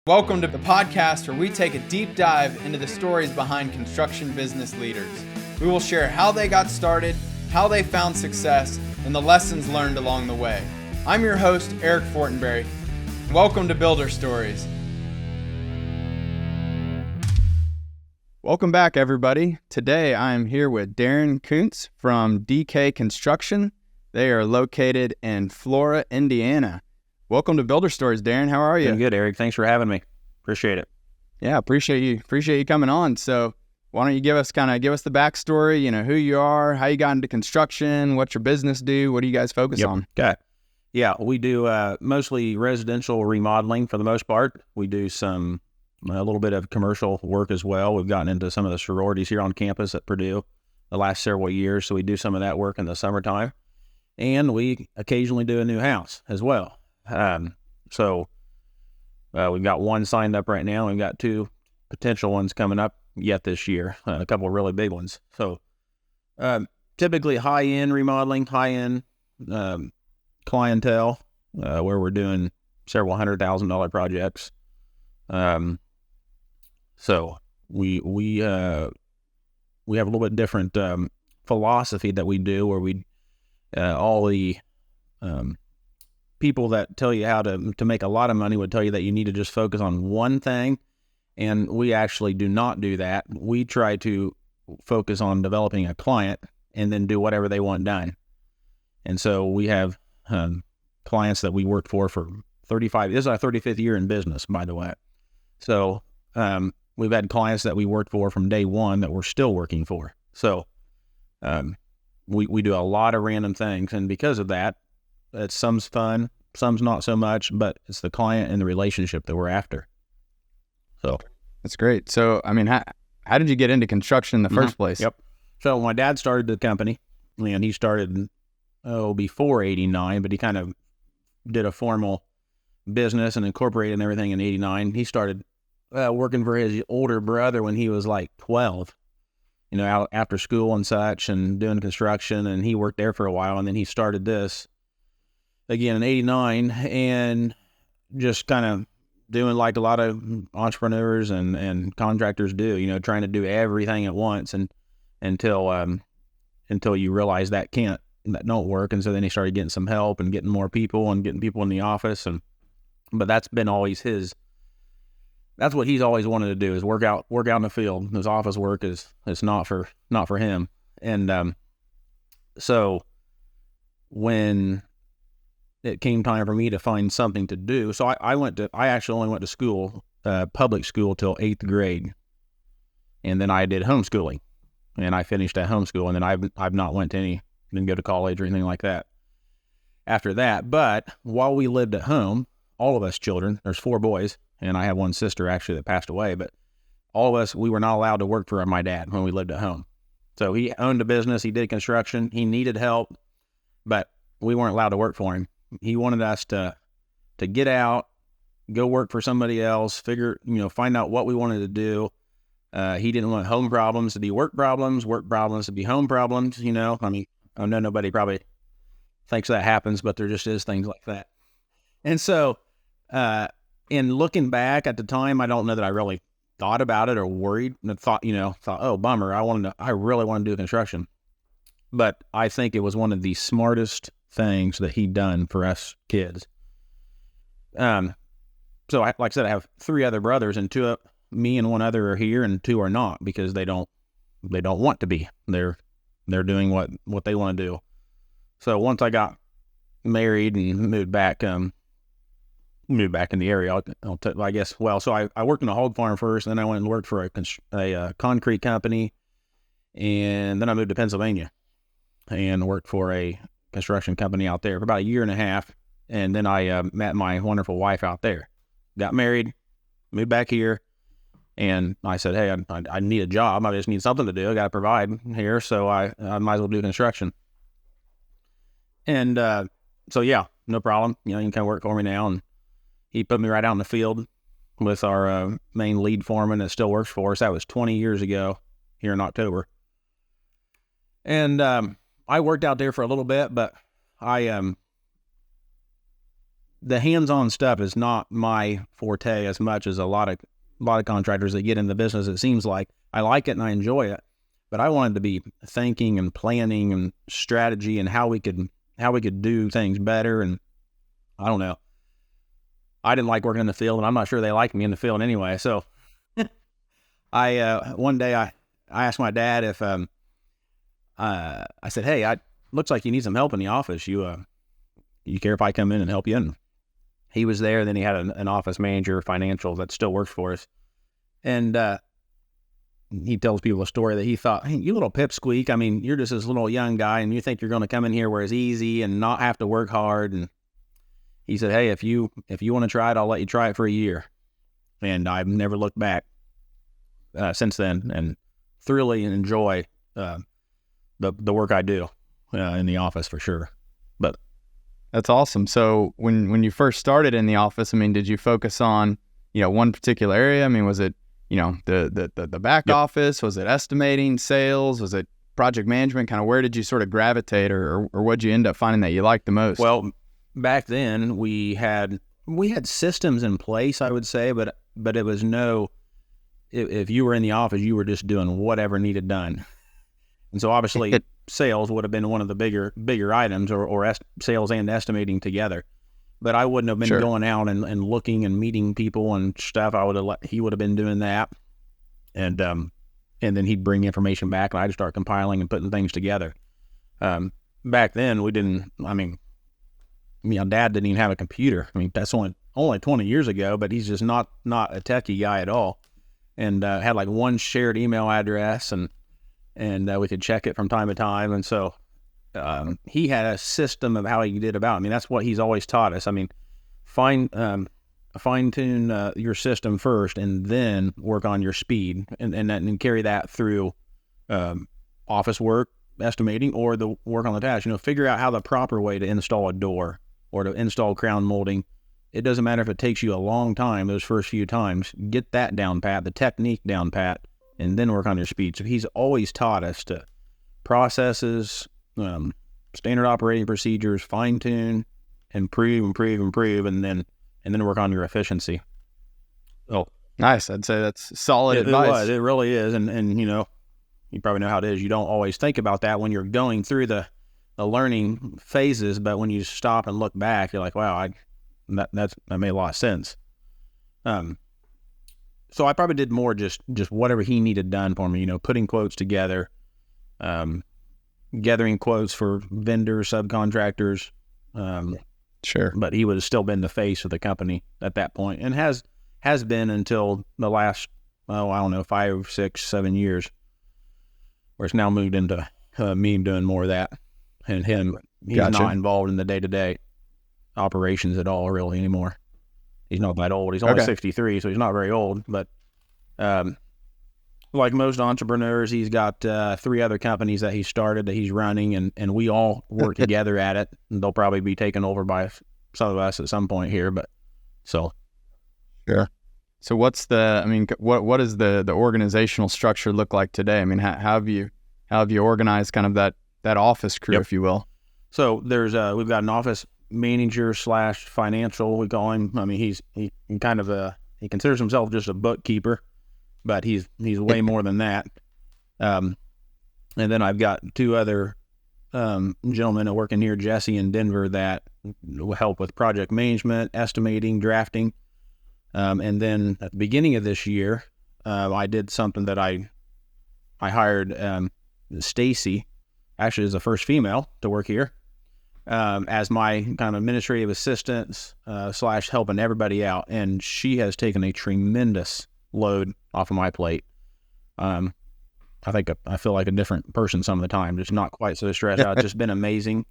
Welcome to the podcast where we take a deep dive into the stories behind construction business leaders. We will share how they got started, how they found success, and the lessons learned along the way. I'm your host, Eric Fortenberry. Welcome to Builder Stories. Welcome back, everybody. Today, I'm here with Darin Kuns from DK Construction. They are located in Flora, Indiana. Welcome to Builder Stories, Darin. How are you? Doing good, Eric. Thanks for having me. Appreciate it. Yeah, appreciate you coming on. So why don't you give us the backstory, who you are, how you got into construction, what's your business do, what do you guys focus on? Okay. Yeah, we do mostly residential remodeling for the most part. We do a little bit of commercial work as well. We've gotten into some of the sororities here on campus at Purdue the last several years, so we do some of that work in the summertime. And we occasionally do a new house as well. We've got one signed up right now. We've got two potential ones coming up yet this year, a couple of really big ones. So typically high-end remodeling, high-end clientele, where we're doing several $100,000 projects. So we have a little bit different philosophy that we do, where we all the people that tell you how to make a lot of money would tell you that you need to just focus on one thing, and we actually do not do that. We try to focus on developing a client and then do whatever they want done. And so we have clients that we worked for 35. This is our 35th year in business, by the way. So we've had clients that we worked for from day one that we're still working for. So we do a lot of random things, and because of that, some's fun, some's not so much, but it's the client and the relationship that we're after. So that's great. So, how did you get into construction in the first place? Yep. So my dad started the company, and he started, before 89, but he kind of did a formal business and incorporated and everything in 89. He started working for his older brother when he was like 12, out after school and such, and doing construction, and he worked there for a while, and then he started this again in 89, and just kind of doing like a lot of entrepreneurs and contractors do, trying to do everything at once, and until you realize that don't work. And so then he started getting some help and getting more people and getting people in the office, but that's been always that's what he's always wanted to do, is work out in the field. His office work is not for him. And so when it came time for me to find something to do, so I actually only went to school, public school, till 8th grade, and then I did homeschooling, and I finished at homeschool, and then I've not didn't go to college or anything like that after that. But while we lived at home, all of us children, there's 4 boys, and I have one sister actually that passed away, but all of us, we were not allowed to work for my dad when we lived at home. So he owned a business, he did construction, he needed help, but we weren't allowed to work for him. He wanted us to get out, go work for somebody else, find out what we wanted to do. He didn't want home problems to be work problems to be home problems, I know nobody probably thinks that happens, but there just is things like that. And so, in looking back at the time, I don't know that I really thought about it or worried, and thought, oh, bummer, I really want to do construction. But I think it was one of the smartest things that he'd done for us kids. So like I said, I have 3 other brothers, and 2, me and 1 other are here, and 2 are not, because they don't want to be. They're doing what they want to do. So once I got married and moved back in the area, so I worked in a hog farm first, and then I went and worked for a concrete company, and then I moved to Pennsylvania and worked for a construction company out there for about 1.5 years, and then I met my wonderful wife out there, got married, moved back here, and I said, hey, I need a job. I just need something to do. I got to provide here, so I might as well do construction. And so yeah, no problem. You can come work for me now. And he put me right out in the field with our main lead foreman that still works for us. That was 20 years ago here in October. And I worked out there for a little bit, but I the hands-on stuff is not my forte as much as a lot of contractors that get in the business. It seems like I like it and I enjoy it, but I wanted to be thinking and planning and strategy and how we could do things better. And I don't know. I didn't like working in the field, and I'm not sure they liked me in the field anyway. So one day I asked my dad if I said, "Hey, looks like you need some help in the office. You care if I come in and help you?" And he was there. Then he had an office manager, financial, that still works for us. And he tells people a story that he thought, "Hey, you little pipsqueak. I mean, you're just this little young guy, and you think you're going to come in here where it's easy and not have to work hard." And he said, "Hey, if you want to try it, I'll let you try it for a year." And I've never looked back since then, and thoroughly enjoy the work I do in the office for sure. But that's awesome. So when you first started in the office, I mean, did you focus on, one particular area? I mean, was it, the back Yep. office? Was it estimating, sales? Was it project management? Kind of where did you sort of gravitate, or what'd you end up finding that you liked the most? Well, back then we had systems in place, I would say, but it was if you were in the office, you were just doing whatever needed done. And so obviously sales would have been one of the bigger items, or sales and estimating together. But I wouldn't have been Sure. going out and looking and meeting people and stuff. He would have been doing that. And then he'd bring information back, and I'd start compiling and putting things together. Back then Dad didn't even have a computer. I mean, that's only 20 years ago, but he's just not a techie guy at all. And had like one shared email address, and we could check it from time to time. And so he had a system of how he did about it. I mean, that's what he's always taught us. I mean, fine-tune your system first, and then work on your speed, and carry that through office work, estimating, or the work on the task. Figure out how the proper way to install a door or to install crown molding. It doesn't matter if it takes you a long time, those first few times. Get that down pat, the technique down pat, and then work on your speed. So he's always taught us to processes, standard operating procedures, fine-tune, improve, and then work on your efficiency. Oh, Nice. I'd say that's solid advice. It really is. And you probably know how it is. You don't always think about that when you're going through the learning phases, but when you stop and look back, you're like, wow, that made a lot of sense. So I probably did more just whatever he needed done for me, putting quotes together, gathering quotes for vendors, subcontractors. Sure. But he would have still been the face of the company at that point, and has been until the last, I don't know, 5, 6, 7 years, where it's now moved into me doing more of that, and he's Gotcha. not involved in the day-to-day operations at all really anymore. He's not that old. He's only 63, so he's not very old. But like most entrepreneurs, he's got 3 other companies that he started that he's running, and we all work together at it. And they'll probably be taken over by some of us at some point here. But so Sure. So what does the organizational structure look like today? I mean, how have you organized kind of that office crew, Yep. if you will? So there's we've got an office manager / financial, we call him. I mean, he kind of he considers himself just a bookkeeper, but he's way more than that. And then I've got 2 other gentlemen that work in here, Jesse and Denver, that will help with project management, estimating, drafting. And then at the beginning of this year, I did something that I hired Stacy, actually as the first female to work here, as my kind of administrative assistant / helping everybody out. And she has taken a tremendous load off of my plate. I think I feel like a different person some of the time, just not quite so stressed out. It's just been amazing.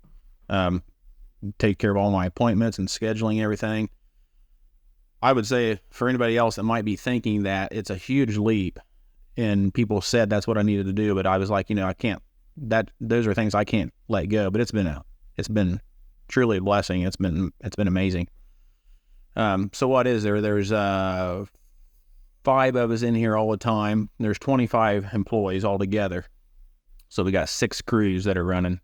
Take care of all my appointments and scheduling everything. I would say for anybody else that might be thinking that it's a huge leap, and people said that's what I needed to do, but I was like, I can't, those are things I can't let go. But it's been truly a blessing. It's been amazing. So what is there? There's 5 of us in here all the time. There's 25 employees altogether. So we got 6 crews that are running.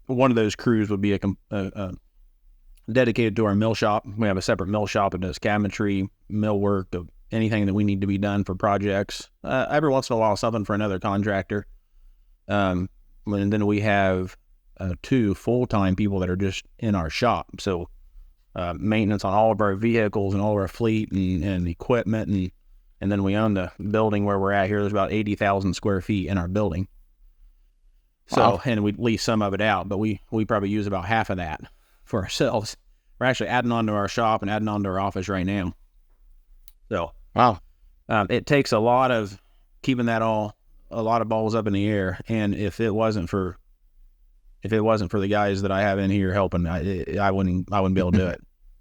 One of those crews would be dedicated to our mill shop. We have a separate mill shop that does cabinetry, millwork, of anything that we need to be done for projects. Every once in a while, something for another contractor. And then we have 2 full-time people that are just in our shop. So maintenance on all of our vehicles and all of our fleet and equipment. And then we own the building where we're at here. There's about 80,000 square feet in our building. So, wow. And we lease some of it out, but we probably use about half of that for ourselves. We're actually adding on to our shop and adding on to our office right now. So, wow. It takes a lot of keeping a lot of balls up in the air. And if it wasn't for the guys that I have in here helping, I wouldn't be able to do it,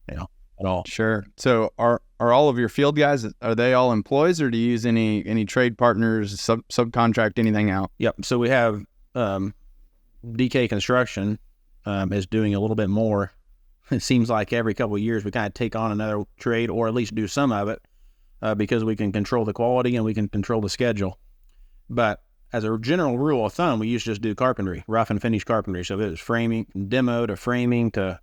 at all. Sure. So are all of your field guys, are they all employees, or do you use any trade partners, subcontract anything out? Yep. So we have DK Construction is doing a little bit more. It seems like every couple of years we kind of take on another trade, or at least do some of it, because we can control the quality and we can control the schedule. But as a general rule of thumb, we used to just do carpentry, rough and finish carpentry. So if it was framing, demo to framing to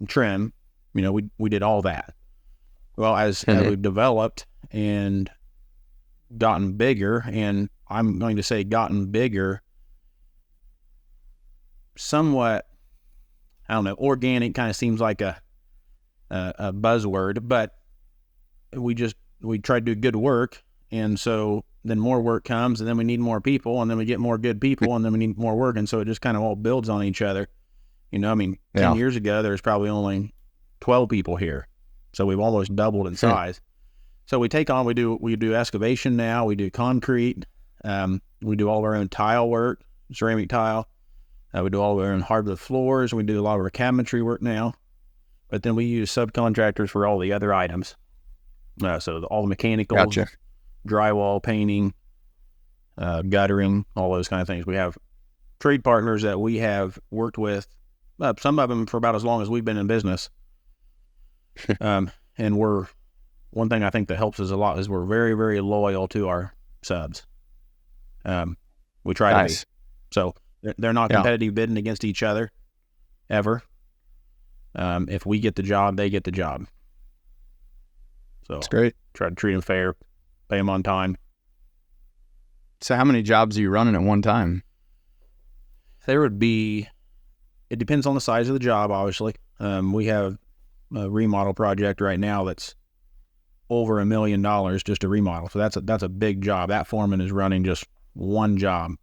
trim, we did all that. Well, as we've developed and gotten bigger, and I'm going to say gotten bigger, somewhat, I don't know, organic kind of seems like a buzzword, but we try to do good work, and so then more work comes, and then we need more people, and then we get more good people, and then we need more work, and so it just kind of all builds on each other. 10 years ago, there was probably only 12 people here, so we've almost doubled in size. So we do excavation now, we do concrete, we do all of our own tile work, ceramic tile, we do all of our own hardwood floors, we do a lot of our cabinetry work now, but then we use subcontractors for all the other items. So all the mechanicals, gotcha. Drywall, painting, guttering, all those kind of things. We have trade partners that we have worked with, some of them for about as long as we've been in business. And one thing I think that helps us a lot is we're very, very loyal to our subs. We try to be. So they're not competitive bidding against each other ever. If we get the job, they get the job. So that's great. Try to treat them fair, pay them on time. So how many jobs are you running at one time? It depends on the size of the job, obviously. We have a remodel project right now that's over $1 million just a remodel. So that's a big job. That foreman is running just one job.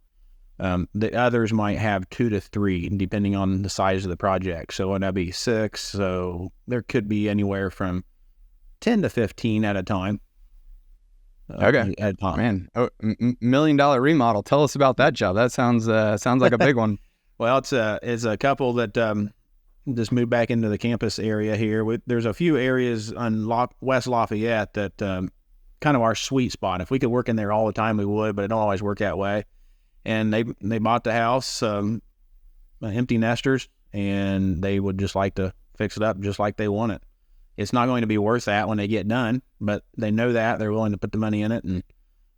The others might have 2 to 3, depending on the size of the project. So that'd be 6. So there could be anywhere from 10 to 15 at a time. Okay. At a time. Man, $1 million remodel. Tell us about that job. That sounds like a big one. Well, it's a couple that just moved back into the campus area here. There's a few areas on West Lafayette that kind of our sweet spot. If we could work in there all the time, we would, but it don't always work that way. And they bought the house, empty nesters, and they would just like to fix it up just like they want it. It's not going to be worth that when they get done, but they know that. They're willing to put the money in it. And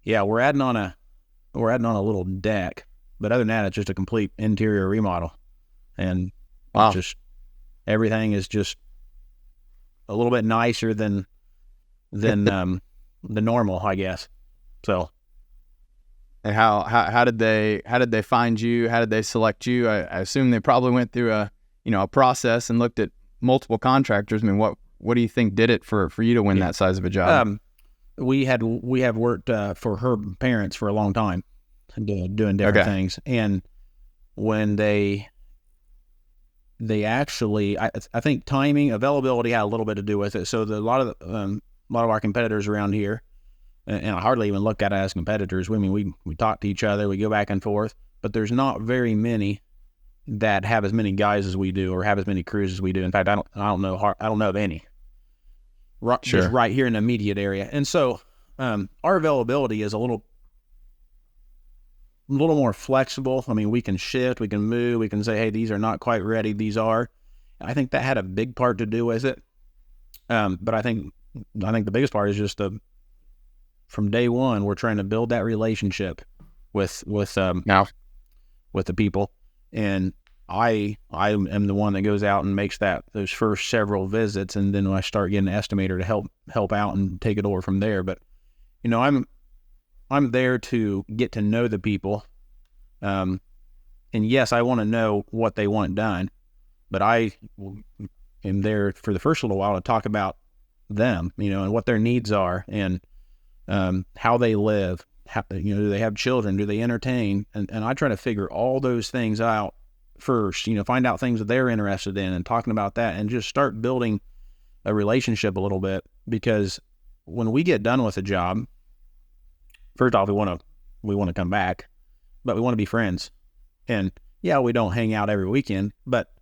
yeah, we're adding on a little deck, but other than that, it's just a complete interior remodel. And wow. Just everything is just a little bit nicer than the normal, I guess. So. And how did they find you? How did they select you? I assume they probably went through a process and looked at multiple contractors. I mean, what do you think did it for you to win that size of a job? We have worked for her parents for a long time, doing different things. And when they actually, I think timing, availability had a little bit to do with it. So a lot of our competitors around here, and I hardly even look at it as competitors. I mean, we talk to each other, we go back and forth, but there's not very many that have as many guys as we do, or have as many crews as we do. In fact, I don't know of any. Just right here in the immediate area. And so our availability is a little more flexible. I mean, we can shift, we can move, we can say, hey, these are not quite ready, these are. I think that had a big part to do with it. But I think the biggest part is just from day one, we're trying to build that relationship with the people. And I am the one that goes out and makes those first several visits, and then I start getting an estimator to help out and take it over from there. But I'm there to get to know the people, and yes, I want to know what they want done, but I am there for the first little while to talk about them, and what their needs are, and how they live. Do they have children? Do they entertain? And I try to figure all those things out first, find out things that they're interested in and talking about that, and just start building a relationship a little bit. Because when we get done with a job, first off, we want to come back, but we want to be friends. And yeah, we don't hang out every weekend, but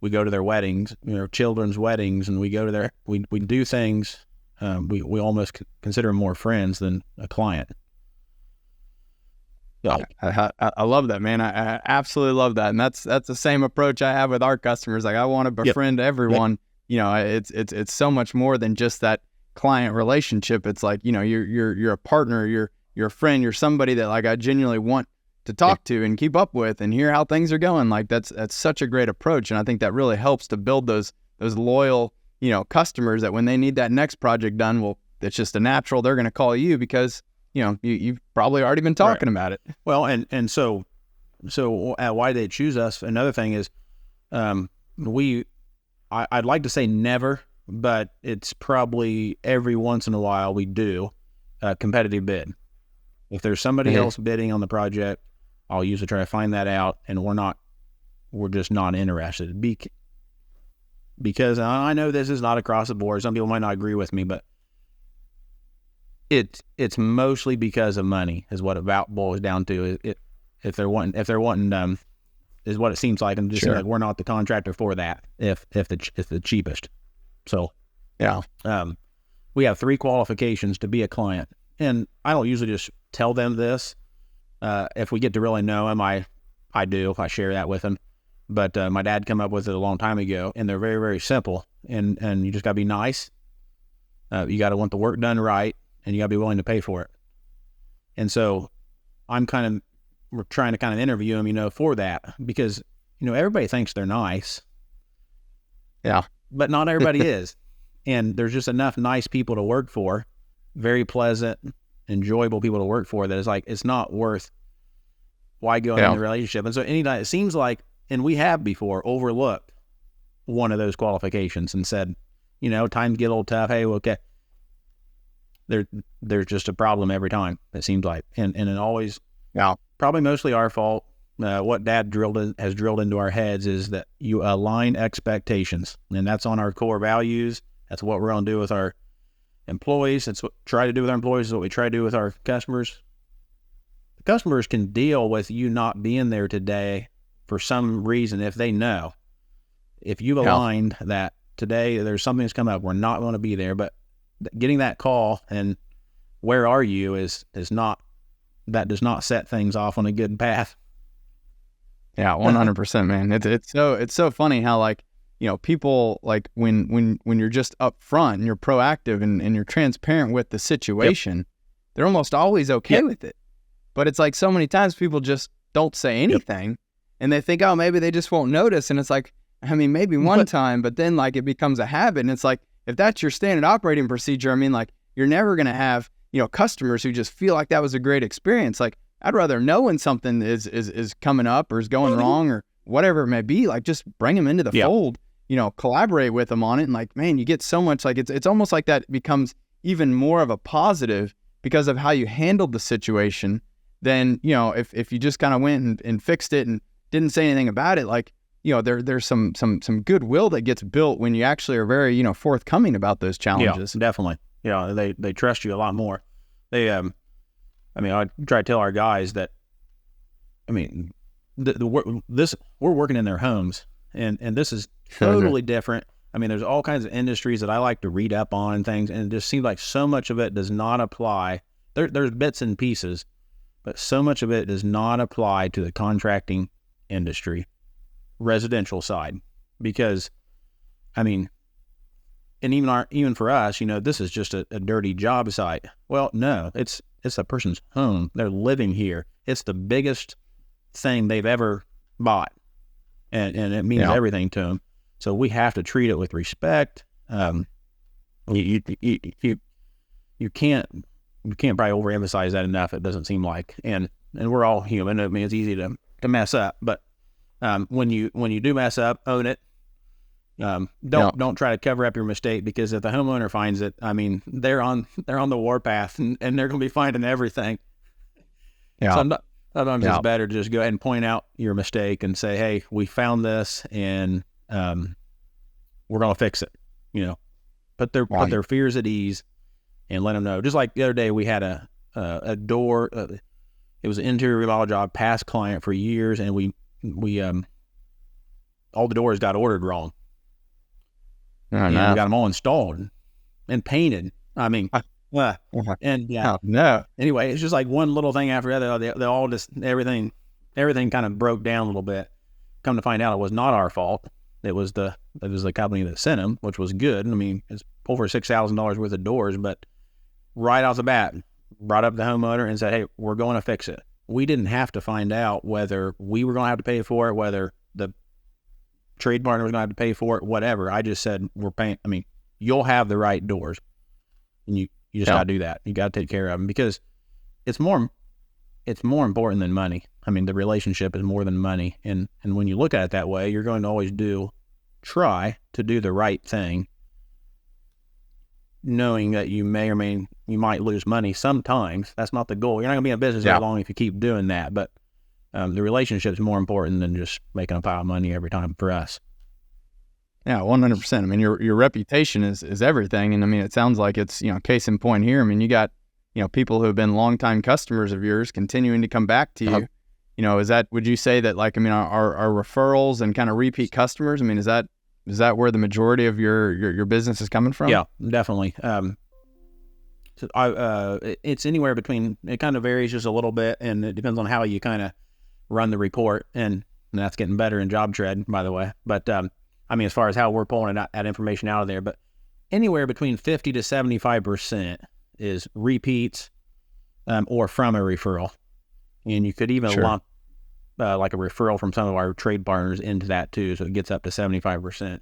we go to their weddings, children's weddings, and we go to we do things. We almost consider them more friends than a client. Yeah, I love that, man. I absolutely love that, and that's the same approach I have with our customers. Like, I want to befriend everyone. Yep. It's so much more than just that client relationship. It's like, you're a partner, you're a friend, you're somebody that like I genuinely want to talk to and keep up with and hear how things are going. Like, that's such a great approach, and I think that really helps to build those loyal customers that when they need that next project done, well, it's just a natural they're going to call you because you've probably already been talking about it. Well, and so why they choose us. Another thing is, I'd like to say never, but it's probably every once in a while we do a competitive bid. If there's somebody else bidding on the project, I'll usually try to find that out, and we're just not interested. Because I know this is not across the board. Some people might not agree with me, but it's mostly because of money is what it about boils down to. If they're wanting is what it seems like, and just like we're not the contractor for that. If the cheapest, so yeah. We have 3 qualifications to be a client, and I don't usually just tell them this. If we get to really know them, I do. If I share that with them. But my dad came up with it a long time ago, and they're very, very simple. And you just got to be nice. You got to want the work done right, and you got to be willing to pay for it. And so we're trying to kind of interview them, for that, because, everybody thinks they're nice. Yeah. But not everybody is. And there's just enough nice people to work for, very pleasant, enjoyable people to work for, that it's like, it's not worth why go in the relationship. And so anytime it seems like, and we have before overlooked one of those qualifications and said, times get a little tough. Hey, okay. There's just a problem every time, it seems like. And it always, probably mostly our fault. What Dad has drilled into our heads is that you align expectations, and that's on our core values. That's what we're going to do with our employees. That's what we try to do with our employees. Is what we try to do with our customers. The customers can deal with you not being there today for some reason if they know. If you've aligned that today there's something that's come up, we're not going to be there, but getting that call and where are you does not set things off on a good path. Yeah, 100%, man. It's so funny how, like, people, like, when you're just up front and you're proactive and you're transparent with the situation, they're almost always okay with it. But it's like so many times people just don't say anything, and they think, oh, maybe they just won't notice. And it's like, I mean, maybe one time, but then like it becomes a habit. And it's like, if that's your standard operating procedure, I mean, like, you're never going to have, customers who just feel like that was a great experience. Like, I'd rather know when something is coming up or is going wrong or whatever it may be. Like, just bring them into the fold, collaborate with them on it. And like, man, you get so much, like, it's almost like that becomes even more of a positive because of how you handled the situation than, if you just kind of went and fixed it and didn't say anything about it. Like, there's some goodwill that gets built when you actually are very, forthcoming about those challenges. Yeah, definitely. They trust you a lot more. I try to tell our guys that, we're working in their homes, and this is totally different. I mean, there's all kinds of industries that I like to read up on and things, and it just seems like so much of it does not apply. There's bits and pieces, but so much of it does not apply to the contracting industry, residential side, because, and even for us, this is just a dirty job site. Well, no, it's a person's home. They're living here. It's the biggest thing they've ever bought. and it means everything to them. So we have to treat it with respect. You can't probably overemphasize that enough. It doesn't seem like, and we're all human. I mean, it's easy to mess up, but when you do mess up, own it. Don't try to cover up your mistake, because if the homeowner finds it, I mean, they're on the warpath, and they're going to be finding everything. Yeah. So sometimes it's better to just go ahead and point out your mistake and say, hey, we found this, and we're going to fix it. Put their fears at ease and let them know. Just like the other day, we had a door. It was an interior remodel job, past client for years, and we all the doors got ordered wrong. And we got them all installed and painted. I mean, Anyway, it's just like one little thing after the other. They all just everything kind of broke down a little bit. Come to find out, it was not our fault. It was the company that sent them, which was good. I mean, it's over $6,000 worth of doors, but right off the bat, brought up the homeowner and said, hey, we're going to fix it. We didn't have to find out whether we were going to have to pay for it, whether the trade partner was going to have to pay for it, whatever. I just said, we're paying. I mean, you'll have the right doors, and you just got to do that. You got to take care of them, because it's more important than money. I mean, the relationship is more than money. And when you look at it that way, you're going to always try to do the right thing, knowing that you might lose money sometimes. That's not the goal. You're not going to be in business very long if you keep doing that. But the relationship is more important than just making a pile of money every time for us. Yeah, 100%. I mean, your reputation is everything. And I mean, it sounds like it's, case in point here. I mean, you got, people who have been longtime customers of yours continuing to come back to you. Would you say that, like, I mean, our referrals and kind of repeat customers, I mean, is that where the majority of your business is coming from? Yeah, definitely. It's anywhere between, it kind of varies just a little bit, and it depends on how you kind of run the report, and that's getting better in JobTread, by the way. But, I mean, as far as how we're pulling that information out of there, but anywhere between 50 to 75% is repeats, or from a referral. And you could even lump like a referral from some of our trade partners into that too, so it gets up to 75%.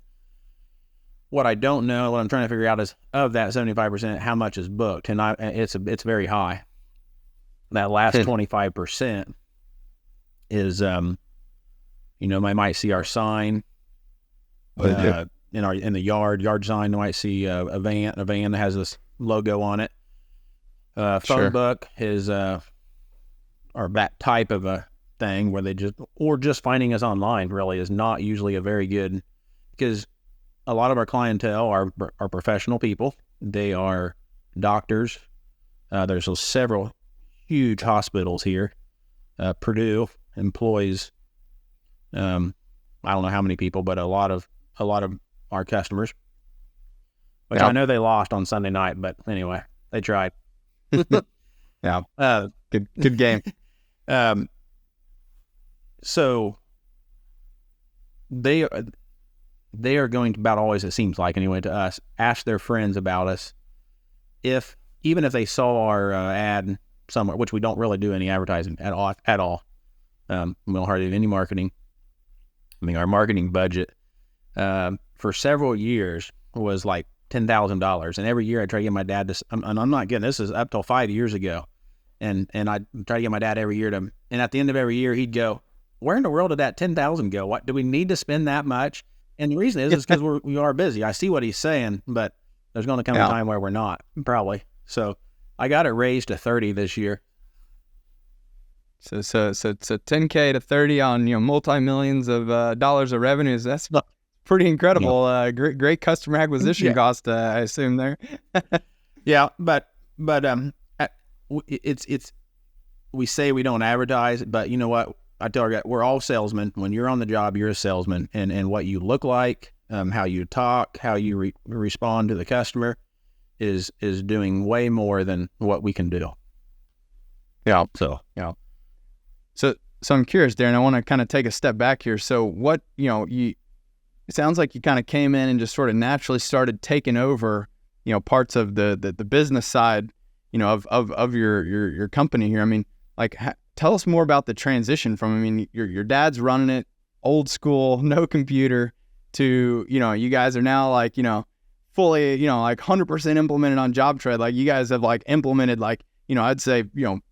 What I don't know, what I'm trying to figure out is, of that 75%, how much is booked, and it's very high. That last 25% is, I might see our sign in the yard sign. They might see a van that has this logo on it. Phone book is or that type of a thing where just finding us online really is not usually a very good, because a lot of our clientele are professional people. They are doctors. There's several huge hospitals here. Purdue employs, I don't know how many people, but a lot of our customers, which I know they lost on Sunday night, but anyway, they tried. Good game. So they are going to, about always, it seems like anyway to us, ask their friends about us, even if they saw our ad somewhere, which we don't really do any advertising at all. We don't hardly do any marketing. I mean, our marketing budget for several years was like $10,000, and every year I try to get my dad to, and I'm not kidding, this is up till 5 years ago, and I try to get my dad every year and at the end of every year he'd go, where in the world did that $10,000 go? What do we need to spend that much? And the reason is because we are busy. I see what he's saying, but there's going to come a time where we're not, probably. So I got it raised to 30 this year. So 10K to 30 on multi-millions of dollars of revenues. That's pretty incredible. Great customer acquisition cost, I assume there. but it's we say we don't advertise, but you know what? I tell our guys, we're all salesmen. When you're on the job, you're a salesman, and what you look like, how you talk, how you respond to the customer is doing way more than what we can do. Yeah. So I'm curious, Darin, I want to kind of take a step back here. So what, it sounds like you kind of came in and just sort of naturally started taking over, parts of the business side, of your company here. I mean, like, tell us more about the transition from, I mean, your dad's running it, old school, no computer, to, you guys are now like, fully, like 100% implemented on JobTread. Like you guys have like implemented like, I'd say,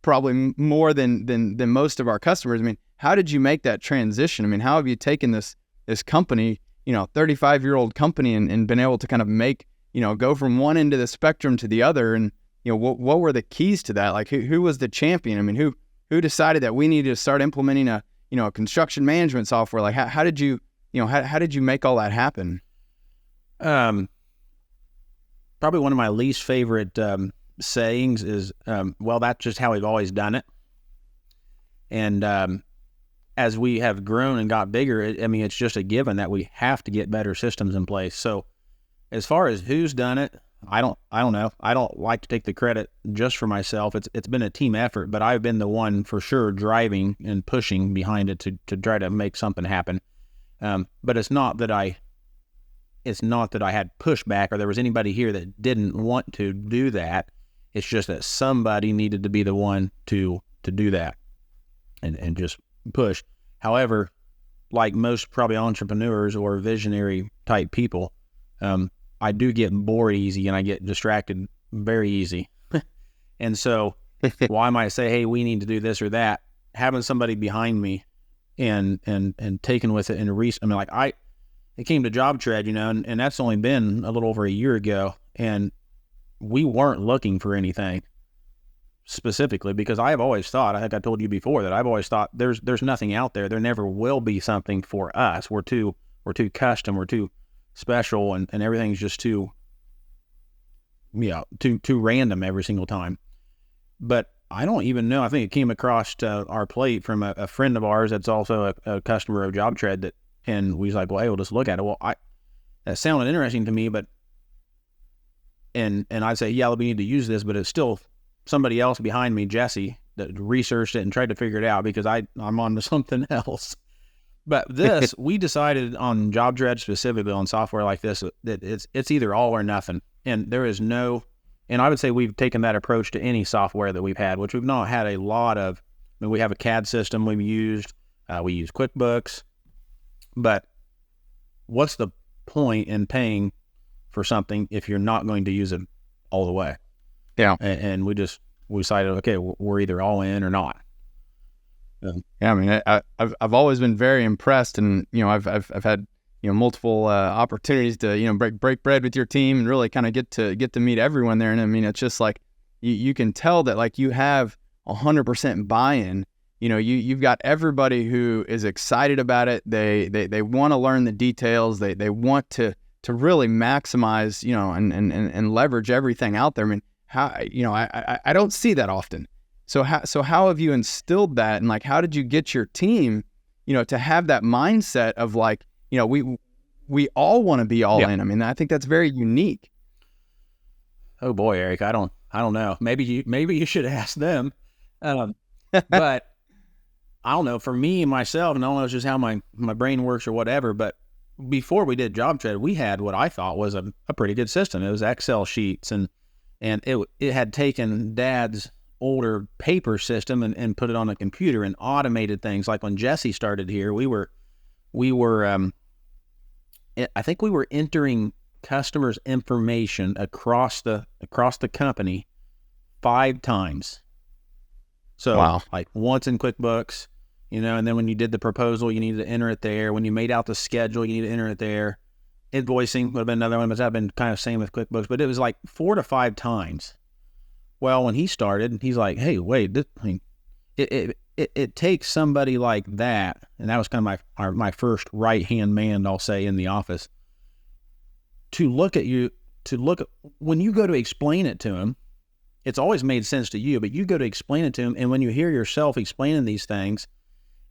probably more than most of our customers. I mean, how did you make that transition? I mean, how have you taken this company, 35-year-old company and been able to kind of make, go from one end of the spectrum to the other? And, what were the keys to that? Like who was the champion? I mean, who decided that we needed to start implementing a construction management software? Like how did you, how did you make all that happen? Probably one of my least favorite sayings is, well, that's just how we've always done it. And as we have grown and got bigger, it's just a given that we have to get better systems in place. So as far as who's done it, I don't know. I don't like to take the credit just for myself. It's been a team effort, but I've been the one for sure driving and pushing behind it to try to make something happen. But it's not that I had pushback or there was anybody here that didn't want to do that. It's just that somebody needed to be the one to do that and just push. However, like most probably entrepreneurs or visionary type people, I do get bored easy and I get distracted very easy. And so while I might say, hey, we need to do this or that, having somebody behind me and taking with it and it came to JobTread, and that's only been a little over a year ago, and we weren't looking for anything specifically because I've always thought, I think I told you before, that I've always thought there's nothing out there. There never will be something for us. We're too custom, we're too special, and everything's just too random every single time. But I don't even know. I think it came across our plate from a friend of ours that's also a customer of JobTread and we was like, well, hey, we'll just look at it. Well, that sounded interesting to me, but and I'd say, yeah, we need to use this, but it's still somebody else behind me, Jesse, that researched it and tried to figure it out because I'm on to something else. But this, we decided on JobTread specifically on software like this, that it's either all or nothing. And there is no, and I would say we've taken that approach to any software that we've had, which we've not had a lot of. I mean, we have a CAD system we've used, we use QuickBooks, but what's the point in paying for something if you're not going to use it all the way? Yeah. And we decided, okay, we're either all in or not. Yeah, I mean, I've always been very impressed, and I've had multiple opportunities to break bread with your team and really kind of get to meet everyone there. And I mean, it's just like you can tell that like you have 100% buy-in. You've got everybody who is excited about it. They want to learn the details. They want to really maximize and leverage everything out there. I mean, how I don't see that often. So how have you instilled that, and like how did you get your team, to have that mindset of like, we all want to be all in? I mean, I think that's very unique. Oh boy, Eric, I don't know. Maybe you should ask them. But I don't know. For me myself, and I don't know, it's just how my brain works or whatever. But before we did JobTread, we had what I thought was a pretty good system. It was Excel sheets, and it had taken Dad's older paper system and put it on a computer and automated things. Like when Jesse started here, we were I think we were entering customers' information across the company 5 times. So wow. Like once in QuickBooks, and then when you did the proposal, you needed to enter it there. When you made out the schedule, you need to enter it there. Invoicing would have been another one, but that'd been kind of same with QuickBooks, but it was like 4 to 5 times. Well, when he started, he's like, hey, wait, it takes somebody like that, and that was kind of my first right-hand man, I'll say, in the office, to look at when you go to explain it to him, it's always made sense to you, but you go to explain it to him, and when you hear yourself explaining these things,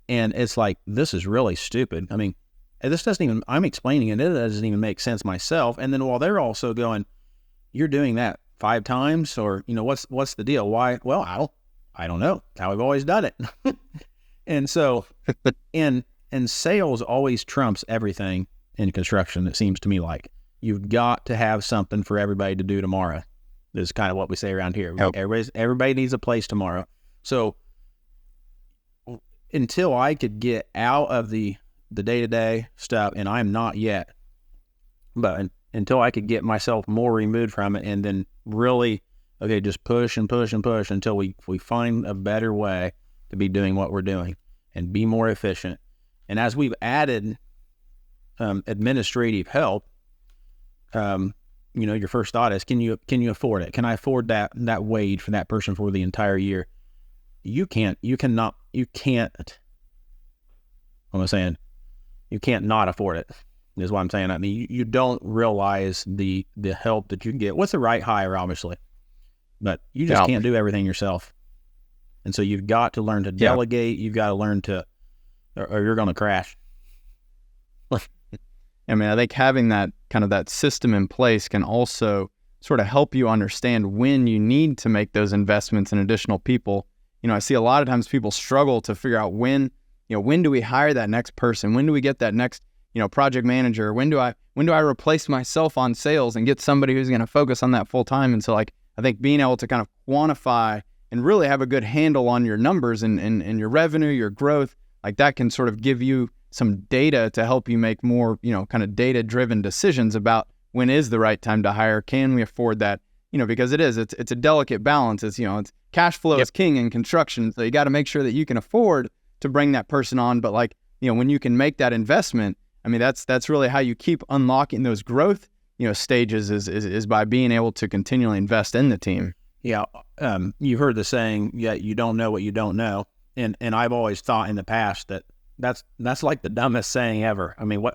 and it's like, this is really stupid. I mean, this doesn't even, I'm explaining it, it doesn't even make sense myself. And then while they're also going, you're doing that 5 times, or, what's the deal? Why? Well, I don't know. How I've always done it. And so, and sales always trumps everything in construction. It seems to me like you've got to have something for everybody to do tomorrow. This is kind of what we say around here. Yep. Everybody needs a place tomorrow. So until I could get out of the the day-to-day stuff, and I'm not yet. But until I could get myself more removed from it, and then really, okay, just push and push and push until we find a better way to be doing what we're doing and be more efficient. And as we've added administrative help, your first thought is, can you afford it? Can I afford that wage for that person for the entire year? You can't. What am I saying? You can't not afford it, is what I'm saying. I mean, you don't realize the help that you can get with the right hire, obviously, but you just can't do everything yourself. And so you've got to learn to delegate. You've got to learn to, or you're going to crash. I mean, I think having that kind of that system in place can also sort of help you understand when you need to make those investments in additional people. I see a lot of times people struggle to figure out when do we hire that next person? When do we get that next, project manager? When do I replace myself on sales and get somebody who's going to focus on that full time? And so I think being able to kind of quantify and really have a good handle on your numbers and your revenue, your growth, like that can sort of give you some data to help you make more, kind of data-driven decisions about when is the right time to hire. Can we afford that? Because it's a delicate balance. It's cash flow is king in construction. So you got to make sure that you can afford to bring that person on. But when you can make that investment, I mean, that's really how you keep unlocking those growth, stages is by being able to continually invest in the team. Yeah. You've heard the saying, you don't know what you don't know. And I've always thought in the past that's like the dumbest saying ever. I mean,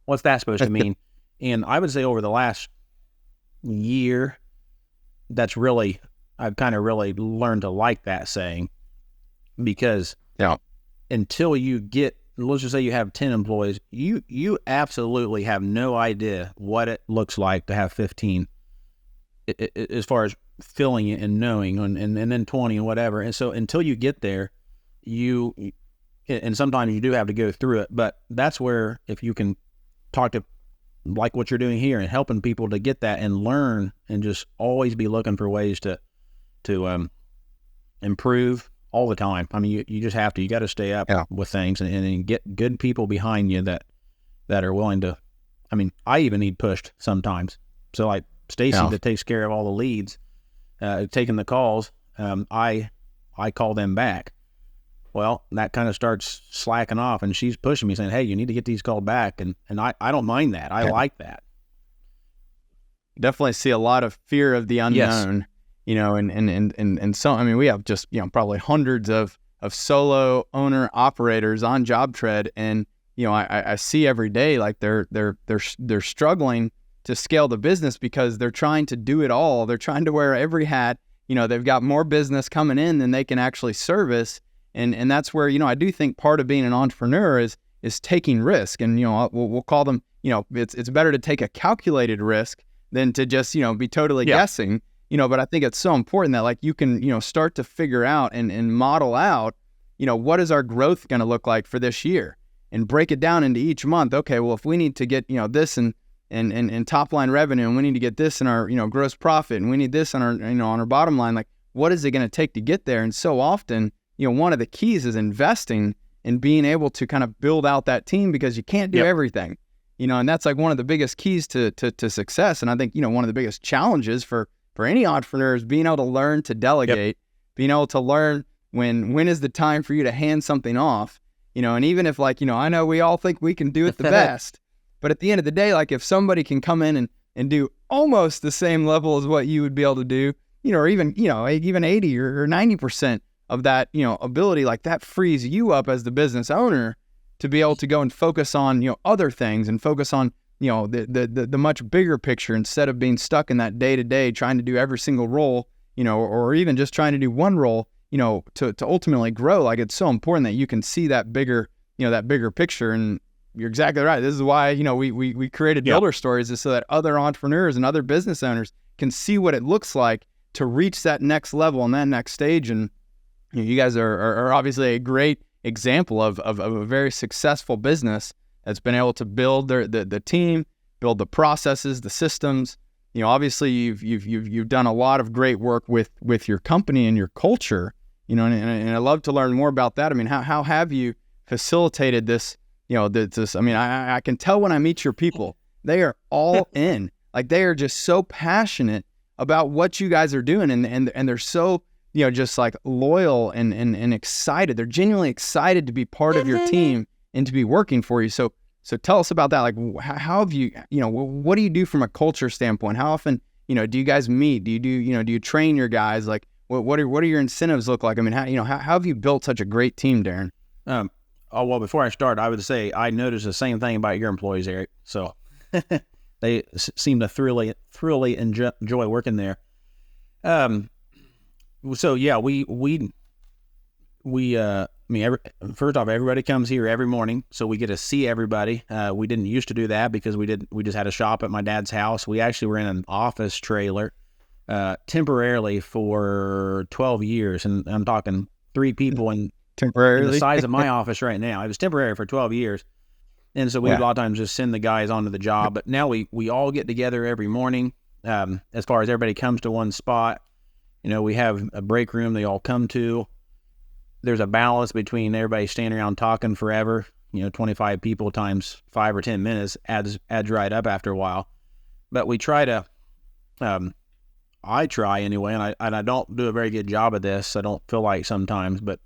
what's that supposed to mean? And I would say over the last year, I've kind of really learned to like that saying, because until you get, let's just say you have 10 employees, you absolutely have no idea what it looks like to have 15 as far as filling it and knowing, and then 20 and whatever. And so until you get there, and sometimes you do have to go through it, but that's where, if you can talk to, like what you're doing here and helping people to get that and learn and just always be looking for ways to improve all the time. I mean, you just have to, you got to stay up with things and get good people behind you that are willing to, I mean, I even need pushed sometimes. So like Stacy that takes care of all the leads, taking the calls, I call them back. Well, that kind of starts slacking off, and she's pushing me saying, hey, you need to get these called back. And I don't mind that. I like that. Definitely see a lot of fear of the unknown, and so, I mean, we have just, probably hundreds of solo owner operators on JobTread. And, I see every day, like they're struggling to scale the business because they're trying to do it all. They're trying to wear every hat. They've got more business coming in than they can actually service. And that's where, I do think part of being an entrepreneur is taking risk. And, we'll call them, it's better to take a calculated risk than to just, be totally guessing, but I think it's so important that like you can, start to figure out and model out, what is our growth going to look like for this year, and break it down into each month. Okay, well, if we need to get, this and top line revenue, and we need to get this in our, gross profit, and we need this on our, on our bottom line, like what is it going to take to get there? And so often, one of the keys is investing and being able to kind of build out that team, because you can't do everything, and that's like one of the biggest keys to success. And I think, one of the biggest challenges for any entrepreneur is being able to learn to delegate, being able to learn when is the time for you to hand something off, and even if like, I know we all think we can do it the best, but at the end of the day, like if somebody can come in and do almost the same level as what you would be able to do, or even 80 or 90%, of that, ability, like that frees you up as the business owner to be able to go and focus on, other things, and focus on, the much bigger picture, instead of being stuck in that day to day, trying to do every single role, or even just trying to do one role, to ultimately grow. Like it's so important that you can see that bigger, that bigger picture. And you're exactly right. This is why, we created Builder Stories, is so that other entrepreneurs and other business owners can see what it looks like to reach that next level and that next stage. And you guys are obviously a great example of a very successful business that's been able to build the team, build the processes, the systems. Obviously you've done a lot of great work with your company and your culture. And I love to learn more about that. I mean, how have you facilitated this I mean, I can tell when I meet your people, they are all in. Like, they are just so passionate about what you guys are doing, and they're so, just like loyal and excited. They're genuinely excited to be part of your team and to be working for you. So tell us about that. Like, how have you, what do you do from a culture standpoint? How often, do you guys meet? Do you train your guys? Like, what are your incentives look like? I mean, how have you built such a great team, Darin? Well, before I start, I would say I noticed the same thing about your employees, Eric. So they seem to thoroughly enjoy working there. So yeah, first off, everybody comes here every morning, so we get to see everybody. We didn't used to do that because we just had a shop at my dad's house. We actually were in an office trailer temporarily for 12 years, and I'm talking 3 people in the size of my office right now. It was temporary for 12 years. And so we would a lot of times just send the guys onto the job. But now we all get together every morning. As far as everybody comes to one spot, we have a break room they all come to. There's a balance between everybody standing around talking forever. 25 people times 5 or 10 minutes adds right up after a while. But we try to, I try anyway, and I don't do a very good job of this. I don't feel like sometimes, but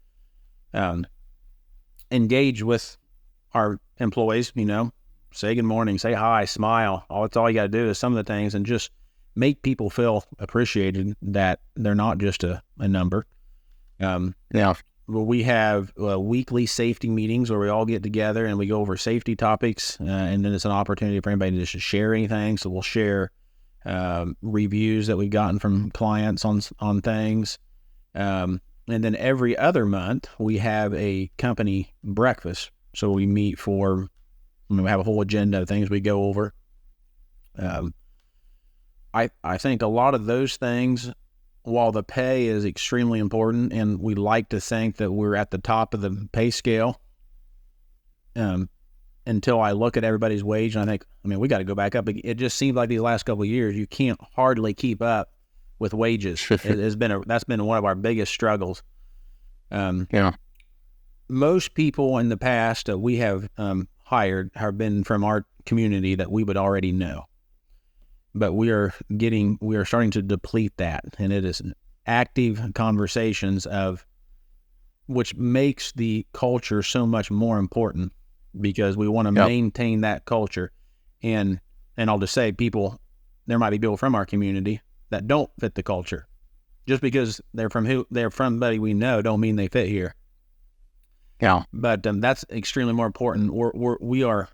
engage with our employees, say good morning, say hi, smile. That's all you got to do is some of the things, and just make people feel appreciated, that they're not just a number. We have weekly safety meetings where we all get together and we go over safety topics, and then it's an opportunity for anybody to just share anything. So we'll share reviews that we've gotten from clients on things. And then every other month we have a company breakfast. So we meet we have a whole agenda of things we go over. I think a lot of those things, while the pay is extremely important, and we like to think that we're at the top of the pay scale, until I look at everybody's wage and I think, we got to go back up. It just seems like these last couple of years, you can't hardly keep up with wages. That's been one of our biggest struggles. Most people in the past we have hired have been from our community that we would already know, but we are starting to deplete that, and it is active conversations which makes the culture so much more important, because we want to maintain that culture. And I'll just say, there might be people from our community that don't fit the culture. Just because they're from somebody we know, don't mean they fit here. Yeah. But that's extremely more important. We are.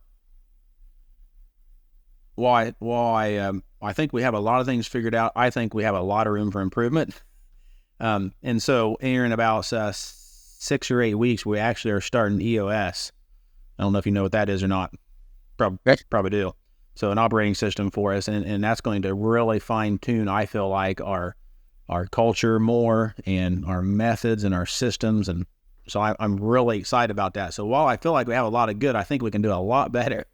While I think we have a lot of things figured out, I think we have a lot of room for improvement. And so in about 6 or 8 weeks, we actually are starting EOS. I don't know if you know what that is or not. Probably do. So an operating system for us, and that's going to really fine tune, I feel like, our culture more, and our methods and our systems. And so I'm really excited about that. So while I feel like we have a lot of good, I think we can do a lot better.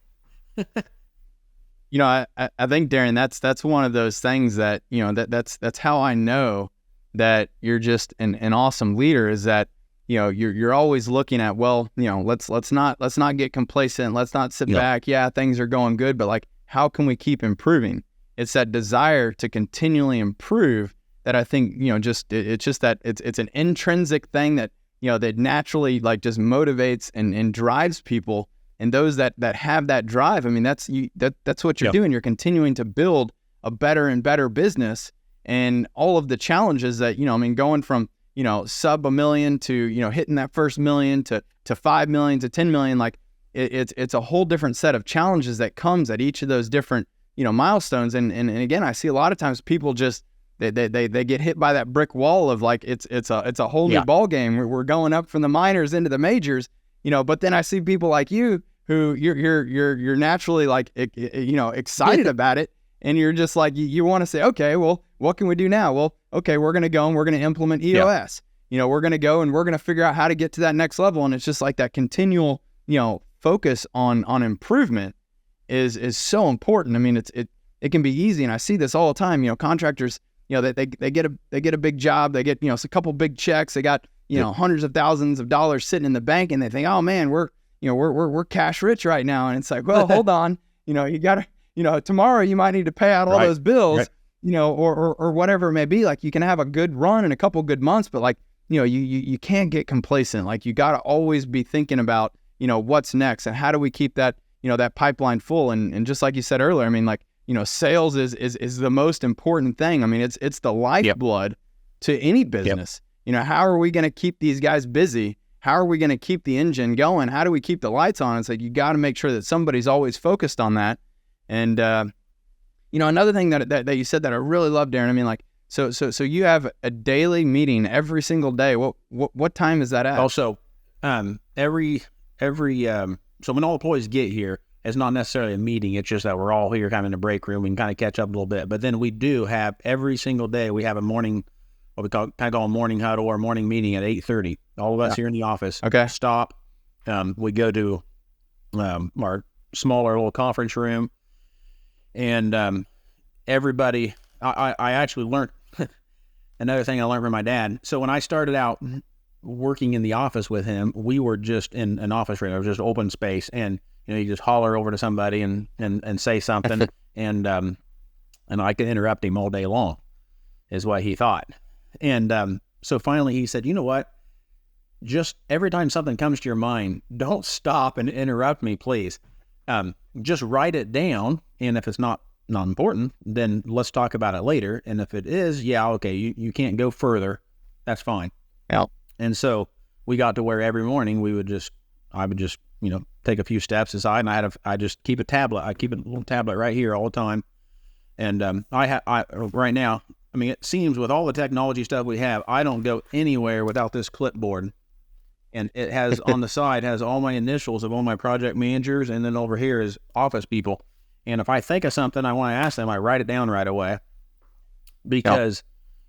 I think, Darin, that's one of those things that, that's how I know that you're just an awesome leader, is that, you're always looking at, let's not get complacent. Let's not sit back. Yeah, things are going good, but like, how can we keep improving? It's that desire to continually improve that I think, it's just that it's an intrinsic thing that, that naturally like just motivates and drives people. And those that have that drive, that's what you're doing. You're continuing to build a better and better business, and all of the challenges that, going from, sub $1 million to, hitting that first $1 million to 5 million to 10 million, like it's a whole different set of challenges that comes at each of those different, milestones. And again, I see a lot of times people just, they get hit by that brick wall of like, it's a whole new ball game. We're going up from the minors into the majors, but then I see people like you who you're naturally like, excited about it. And you're just like, you want to say, okay, well, what can we do now? Well, okay, we're going to go and we're going to implement EOS. We're going to go and we're going to figure out how to get to that next level. And it's just like that continual, focus on improvement is so important. It can be easy. And I see this all the time, contractors, they get a big job, they get, a couple big checks, they got, hundreds of thousands of dollars sitting in the bank, and they think, oh man, we're we're cash rich right now. And it's like, well, hold on, you gotta, tomorrow you might need to pay out all those bills, or whatever it may be. Like, you can have a good run and a couple good months, but like, you can't get complacent. Like, you got to always be thinking about, what's next and how do we keep that, that pipeline full. And just like you said earlier, I mean, like, sales is the most important thing. I mean, it's the lifeblood to any business. How are we going to keep these guys busy? How are we going to keep the engine going? How do we keep the lights on? It's like, you got to make sure that somebody's always focused on that. And, another thing that you said that I really love, Darin, I mean, like, so you have a daily meeting every single day. What time is that at? Also, so when all employees get here, it's not necessarily a meeting. It's just that we're all here kind of in the break room. We can kind of catch up a little bit. But then we do have every single day, we have a morning, what we call a morning huddle or morning meeting at 8:30. All of us here in the office. Okay. Stop. We go to our smaller little conference room. And everybody, I actually learned another thing I learned from my dad. So when I started out working in the office with him, we were just in an office room. It was just open space. And you just holler over to somebody and say something, and I could interrupt him all day long, is what he thought. And so finally he said, you know what? Just every time something comes to your mind, don't stop and interrupt me, please. Just write it down, and if it's not important, then let's talk about it later. And if it is, okay, you can't go further, that's fine. Yeah. And so we got to where every morning I would just take a few steps aside, and I just keep a tablet. I keep a little tablet right here all the time. And I right now, I mean, it seems with all the technology stuff we have, I don't go anywhere without this clipboard. And it has on the side has all my initials of all my project managers, and then over here is office people. And if I think of something I want to ask them, I write it down right away. Because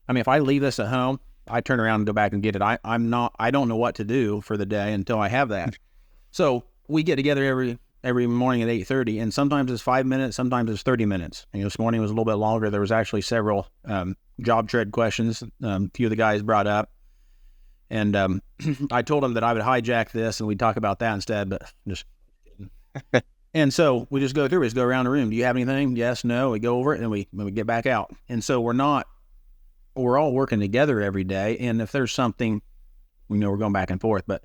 I mean, if I leave this at home, I turn around and go back and get it. I don't know what to do for the day until I have that. So we get together every morning at 8:30, and sometimes it's 5 minutes, sometimes it's 30 minutes. And this morning was a little bit longer. There was actually several JobTread questions a few of the guys brought up. And I told them that I would hijack this and we'd talk about that instead, but just and so we just go through. We just go around the room. Do you have anything? Yes, no. We go over it and we get back out. And so we're all working together every day. And if there's something, we're going back and forth. But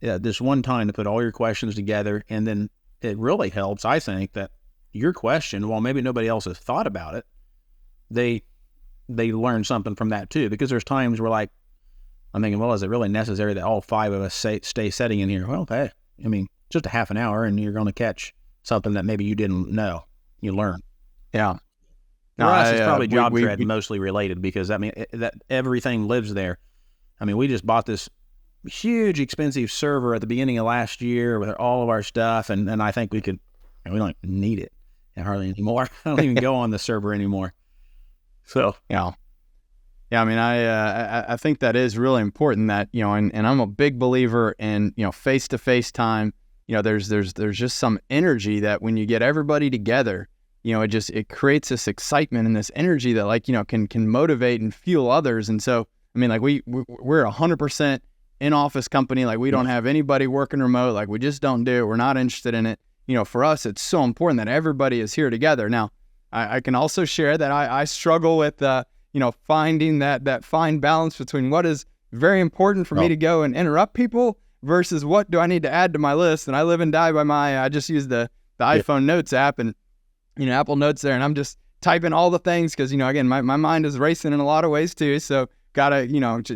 this one time to put all your questions together, and then it really helps, I think, that your question, while maybe nobody else has thought about it, they learn something from that too. Because there's times where, like, I'm thinking, well, is it really necessary that all five of us stay sitting in here? Well, hey, I mean, just a half an hour, and you're going to catch something that maybe you didn't know. You learn. Yeah. For us, it's probably JobTread mostly related, because that everything lives there. I mean, we just bought this huge expensive server at the beginning of last year with all of our stuff, and I think we don't need it hardly anymore. I don't even go on the server anymore. So yeah. I mean, I think that is really important, that, and I'm a big believer in, face-to-face time. There's just some energy that when you get everybody together, it creates this excitement and this energy that, like, can motivate and fuel others. And so, I mean, like, we're 100% in-office company. Like, we don't have anybody working remote. Like, we just don't do it. We're not interested in it. For us, it's so important that everybody is here together. Now, I can also share that I struggle with, finding that fine balance between what is very important for me to go and interrupt people versus what do I need to add to my list. And I live and die by I just use the iPhone Notes app and, Apple Notes there. And I'm just typing all the things because, again, my mind is racing in a lot of ways too. So gotta,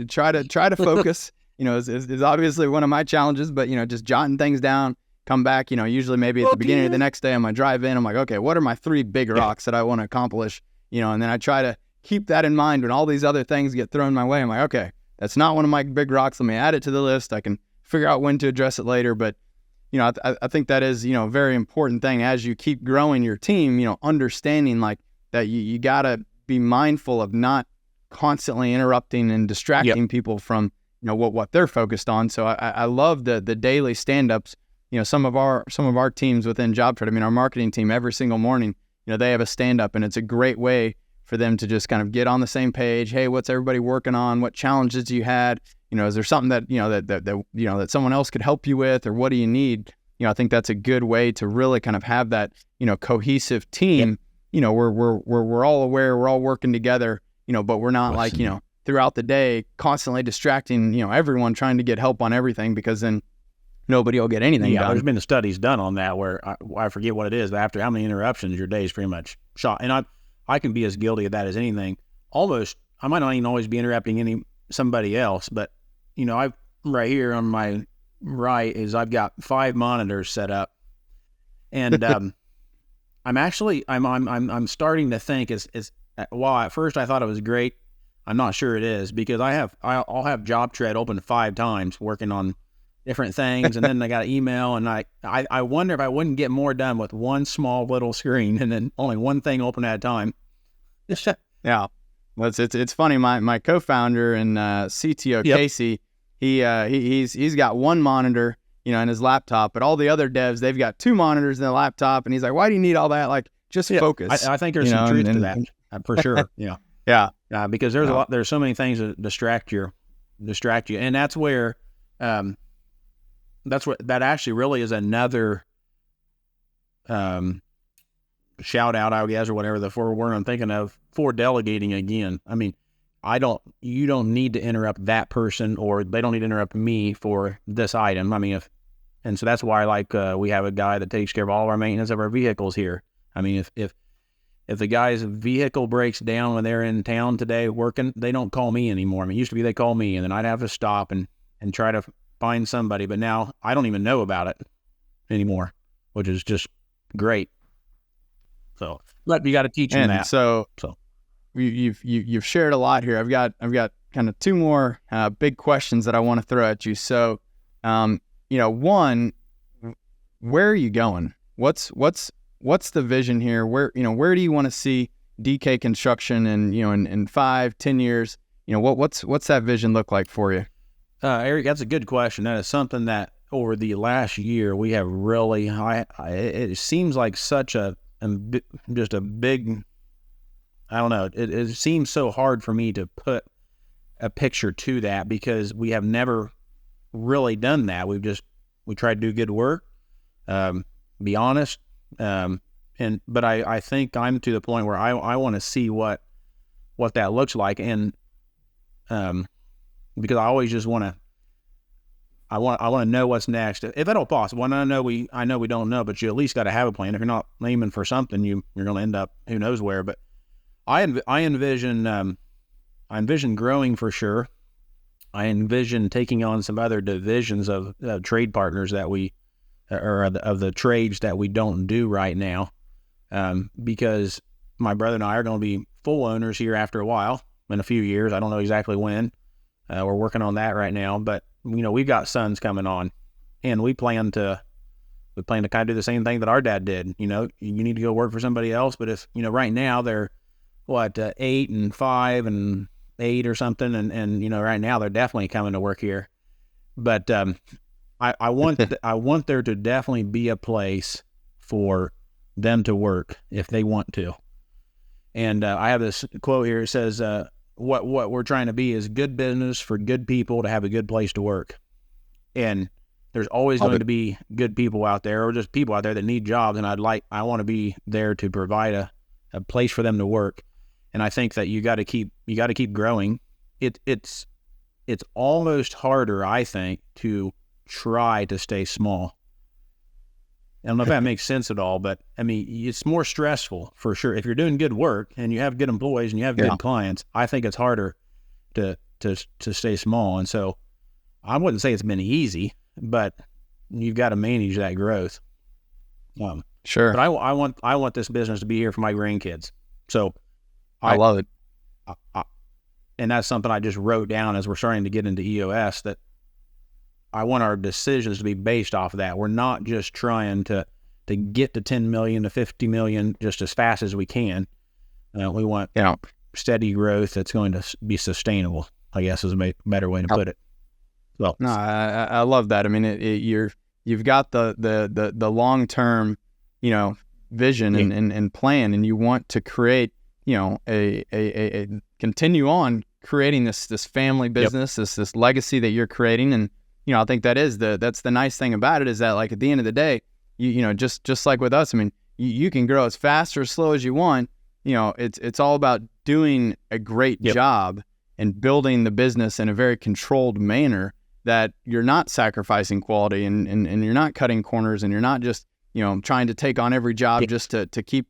try to focus, is obviously one of my challenges, but, just jotting things down, come back, usually maybe at the beginning of the next day on my drive in, I'm like, okay, what are my 3 big rocks that I want to accomplish? And then I try to keep that in mind when all these other things get thrown my way. I'm like, okay, that's not one of my big rocks. Let me add it to the list. I can figure out when to address it later. But, I think that is, a very important thing as you keep growing your team, understanding like that you got to be mindful of not constantly interrupting and distracting people from, what they're focused on. So I love the daily stand-ups. Some of our teams within JobTread, I mean, our marketing team, every single morning, they have a stand-up, and it's a great way for them to just kind of get on the same page. Hey, what's everybody working on? What challenges you had? Is there something that, that someone else could help you with, or what do you need? I think that's a good way to really kind of have that, cohesive team. We're all aware, we're all working together, but we're not like, throughout the day constantly distracting, everyone trying to get help on everything, because then nobody will get anything done. There's been studies done on that where I forget what it is, but after how many interruptions, your day is pretty much shot. And I can be as guilty of that as anything. Almost, I might not even always be interrupting somebody else, but I've right here on my right is I've got 5 monitors set up, and I'm starting to think while at first I thought it was great, I'm not sure it is, because I'll have JobTread open 5 times working on different things, and then I got an email, and I wonder if I wouldn't get more done with one small little screen and then only one thing open at a time. Yeah, well, it's funny. My co-founder and CTO Casey, he's got one monitor, in his laptop, but all the other devs, they've got 2 monitors in their laptop, and he's like, "Why do you need all that? Like, just focus." I think there's some truth to that, for sure. Yeah, because there's so many things that distract you, and that's where. That actually really is another shout out, I guess, or whatever the word I'm thinking of, for delegating again. I mean, you don't need to interrupt that person, or they don't need to interrupt me for this item. I mean, and so that's why we have a guy that takes care of all of our maintenance of our vehicles here. I mean, if the guy's vehicle breaks down when they're in town today working, they don't call me anymore. I mean, it used to be they call me, and then I'd have to stop and try to find somebody, but now I don't even know about it anymore, which is just great. So, but you got to teach them that. So you've shared a lot here. I've got kind of 2 more big questions that I want to throw at you. So, one, where are you going? What's the vision here? Where do you want to see DK Construction in 5-10 years? What's that vision look like for you? Eric, that's a good question. That is something that over the last year we have really, it seems like such just a big, I don't know, it seems so hard for me to put a picture to that, because we have never really done that. We try to do good work, be honest, but I think I'm to the point where I want to see what that looks like, and because I always just want to know what's next, if at all possible. And I know we don't know, but you at least got to have a plan. If you're not aiming for something, you're going to end up who knows where. But I envision growing for sure. I envision taking on some other divisions of trade partners that of the trades that we don't do right now, because my brother and I are going to be full owners here after a while, in a few years. I don't know exactly when. We're working on that right now, but we've got sons coming on, and we plan to kind of do the same thing that our dad did. You need to go work for somebody else, but if right now they're 8 and 5 and 8 or something, and right now they're definitely coming to work here. But I want there to definitely be a place for them to work if they want to. And I have this quote here. It says, what we're trying to be is good business for good people to have a good place to work. And there's always going to be good people out there, or just people out there that need jobs. And I want to be there to provide a place for them to work. And I think that you got to keep growing. It's almost harder, I think, to try to stay small. I don't know if that makes sense at all, but I mean, it's more stressful for sure. If you're doing good work and you have good employees and you have good clients, I think it's harder to stay small. And so I wouldn't say it's been easy, but you've got to manage that growth. Sure. But I want this business to be here for my grandkids. So I love it. And that's something I just wrote down as we're starting to get into EOS, that I want our decisions to be based off of that. We're not just trying to get to 10 million to 50 million just as fast as we can. We want steady growth that's going to be sustainable, I guess is a better way to put it. Well, no, I love that. I mean, you've got the long-term, vision and plan, and you want to create, a continue on creating this family business, this legacy that you're creating. And I think that's the nice thing about it, is that, like, at the end of the day, just like with us, I mean, you can grow as fast or as slow as you want. It's all about doing a great job and building the business in a very controlled manner, that you're not sacrificing quality, and you're not cutting corners, and you're not just, trying to take on every job just to keep,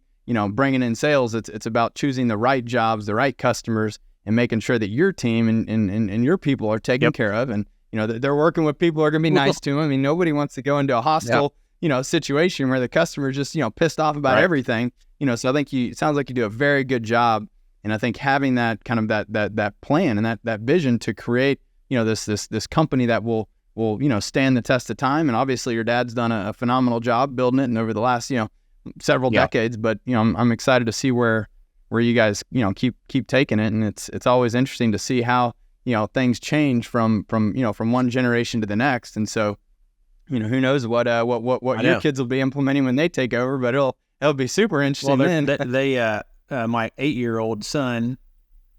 bringing in sales. It's about choosing the right jobs, the right customers, and making sure that your team and your people are taken care of. And, they're working with people who are going to be nice to them. I mean, nobody wants to go into a hostile, situation where the customer is just, pissed off about everything. So I think it sounds like you do a very good job. And I think having that kind of that plan and that vision to create, this company that will stand the test of time. And obviously your dad's done a phenomenal job building it, and over the last, several decades. But, I'm excited to see where you guys, keep taking it. And it's always interesting to see how, things change from one generation to the next. And so, who knows what your kids will be implementing when they take over, but it'll be super interesting. Well, they my 8-year-old son,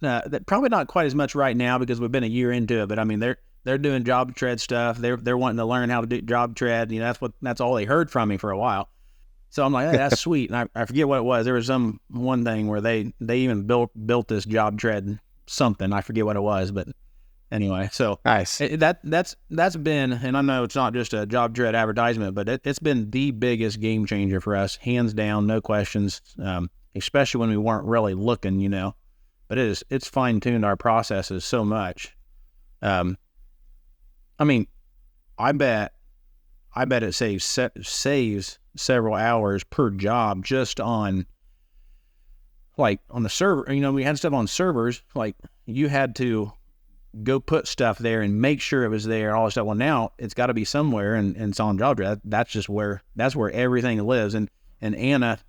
that probably not quite as much right now because we've been a year into it, but I mean, they're doing JobTread stuff. They're wanting to learn how to do JobTread. That's all they heard from me for a while. So I'm like, hey, that's sweet. And I forget what it was. There was one thing where they even built this JobTread something. I forget what it was, but anyway, so nice. That's been, and I know it's not just a JobTread advertisement, but it's been the biggest game changer for us, hands down, no questions. Especially when we weren't really looking, but it's fine tuned our processes so much. I mean, I bet it saves several hours per job just on, like, on the server. We had stuff on servers, like you had to go put stuff there and make sure it was there, all this stuff. Well, now it's got to be somewhere, and it's on JobTread. That's where everything lives. And Anna,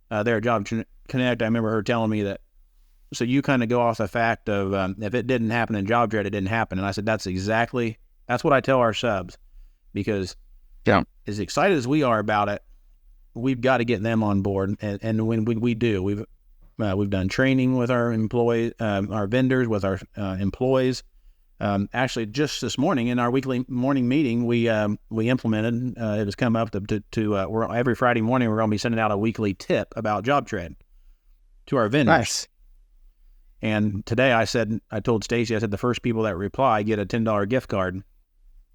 there at Job Connect, I remember her telling me that, so you kind of go off the fact of, if it didn't happen in JobTread, it didn't happen. And I said, that's what I tell our subs, because as excited as we are about it, we've got to get them on board. And when we do, we've done training with our employees, our vendors, with our employees. Actually, just this morning in our weekly morning meeting, we implemented. It has come up to every Friday morning we're going to be sending out a weekly tip about JobTread to our vendors. Nice. And today I told Stacy, I said the first people that reply get a $10 gift card.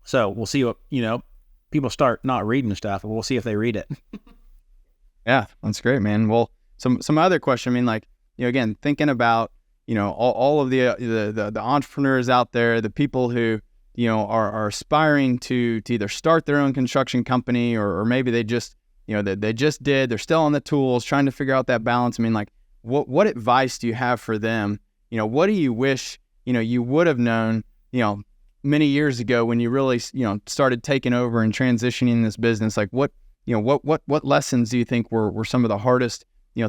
So we'll see what people start not reading stuff, and we'll see if they read it. Yeah, that's great, man. Well, some other question. I mean, like, again, thinking about, all of the entrepreneurs out there, the people who, are aspiring to either start their own construction company, or maybe they just, they're still on the tools, trying to figure out that balance. I mean, like, what advice do you have for them? What do you wish, you would have known, many years ago when you really, started taking over and transitioning this business? Like, what lessons do you think were some of the hardest,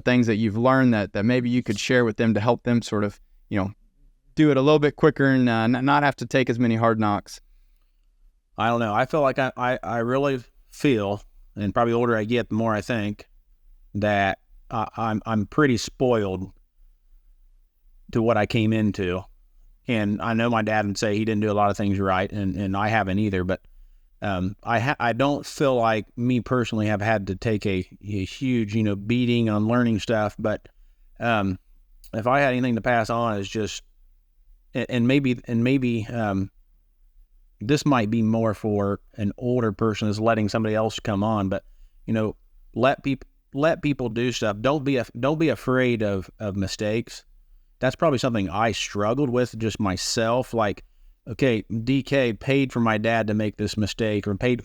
things that you've learned that maybe you could share with them to help them sort of, do it a little bit quicker and not have to take as many hard knocks? I don't know. I feel like I really feel, and probably the older I get, the more I think that I'm pretty spoiled to what I came into. And I know my dad would say he didn't do a lot of things right, and I haven't either, but I don't feel like me personally have had to take a huge, beating on learning stuff. But if I had anything to pass on, is just, and maybe this might be more for an older person, is letting somebody else come on. But let people do stuff. Don't be afraid of mistakes. That's probably something I struggled with just myself. Like, okay, DK paid for my dad to make this mistake, or paid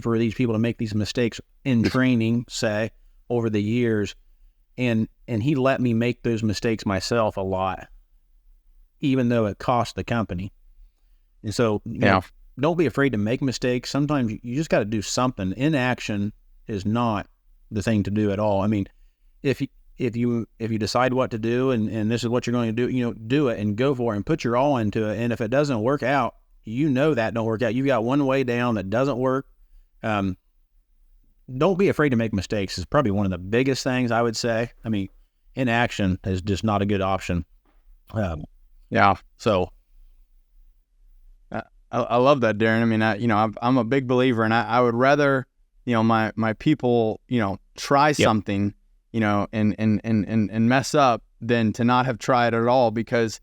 for these people to make these mistakes in training, say, over the years. And he let me make those mistakes myself a lot, even though it cost the company. And so, don't be afraid to make mistakes. Sometimes you just got to do something. Inaction is not the thing to do at all. I mean, if you decide what to do, and this is what you're going to do, do it and go for it and put your all into it. And if it doesn't work out, that don't work out. You've got one way down that doesn't work. Don't be afraid to make mistakes. It's probably one of the biggest things I would say. I mean, inaction is just not a good option. So I love that, Darin. I mean, I'm a big believer, and I would rather, my people, try something, and mess up than to not have tried at all, because,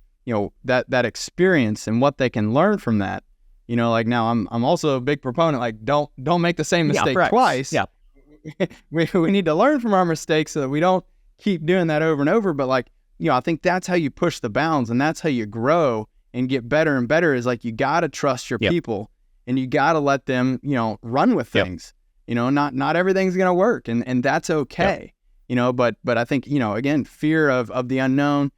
that experience and what they can learn from that, like now I'm also a big proponent, like don't make the same mistake twice. Yeah. we need to learn from our mistakes so that we don't keep doing that over and over. But like, I think that's how you push the bounds, and that's how you grow and get better and better, is like, you got to trust your people, and you got to let them, run with things. Not everything's going to work, and that's okay. But I think, again, fear of the unknown,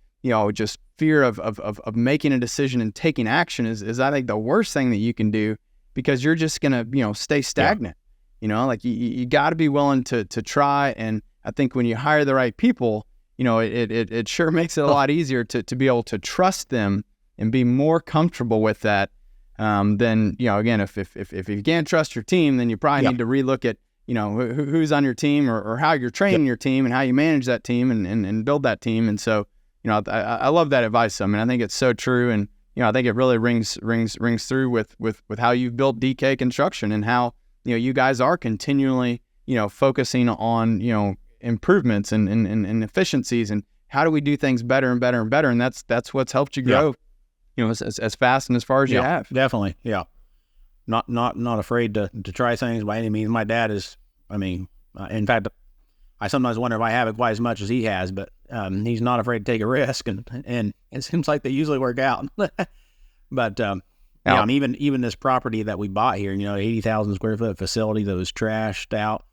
just fear of making a decision and taking action is I think the worst thing that you can do, because you're just going to, stay stagnant. Like you got to be willing to try. And I think when you hire the right people, it sure makes it a lot easier to be able to trust them and be more comfortable with that. Then, again, if you can't trust your team, then you probably need to relook at, who's on your team, or how you're training your team, and how you manage that team and build that team. And so, I love that advice. I mean, I think it's so true. And, I think it really rings through with how you've built DK Construction, and how, you guys are continually, focusing on, improvements and efficiencies, and how do we do things better and better and better. And that's what's helped you grow, as fast and as far as you have. Definitely. Yeah. Not afraid to try things by any means. My dad is, in fact, I sometimes wonder if I have it quite as much as he has, but he's not afraid to take a risk, and it seems like they usually work out. But even this property that we bought here, 80,000 square foot facility that was trashed out.